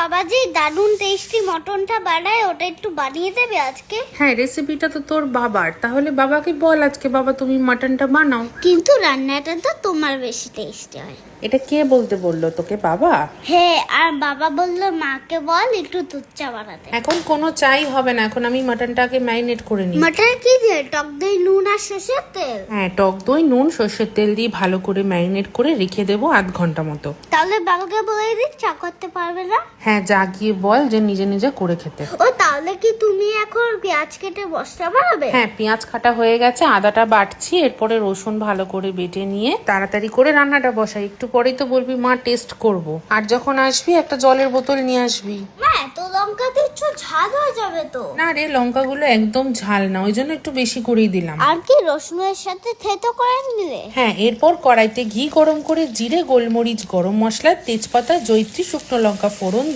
বাবা যে দারুন টেস্টি মটনটা বানায় ওটা একটু বানিয়ে দেবে আজকে। হ্যাঁ, রেসিপিটা তো তোর বাবার, তাহলে বাবাকে বল আজকে বাবা তুমি মাটনটা বানাও। কিন্তু রান্নাটা তো তোমার বেশি টেস্টি হয়। এটা কে বলতে বললো তোকে? বাবা? হ্যাঁ, আর বাবা বললো মাকে বল একটু দুধ চা বানাতে। এখন কোনো চাই হবে না, এখন আমি মাটনটাকে ম্যারিনেট করে নিই। মটন কি দিয়ে? টক দই, নুন আর সর্ষের তেল। হ্যাঁ, টক দই, নুন, সর্ষের তেল দিয়ে ভালো করে ম্যারিনেট করে রেখে দেবো আধ ঘন্টা মতো। তাহলে বাবাকে বলে দিন চা করতে পারবে না। হ্যাঁ, যা গিয়ে বল যে নিজে নিজে করে খেতে। ও তাহলে কি তুমি এখন পেঁয়াজ কেটে মশলা বানাবে? হ্যাঁ, পেঁয়াজ কাটা হয়ে গেছে, আদাটা বাটছি, এরপরে রসুন ভালো করে বেটে নিয়ে তাড়াতাড়ি করে রান্নাটা বসাই। একটু পরেই তো বলবি মা টেস্ট করব, আর যখন আসবি একটা জলের বোতল নিয়ে আসবি। মা এত লঙ্কা দিচ্ছ, ঝাল হয়ে যাবে তো। না রে, লঙ্কাগুলো একদম ঝাল না, ওই জন্য একটু বেশি করেই দিলাম। আর কি রসুনের সাথে থেতো করে নিলে? হ্যাঁ, এরপর কড়াইতে ঘি গরম করে জিরে, গোলমরিচ, গরম মশলা, তেজপাতা, জয়িত্রী, শুকনো লঙ্কা ফোড়ন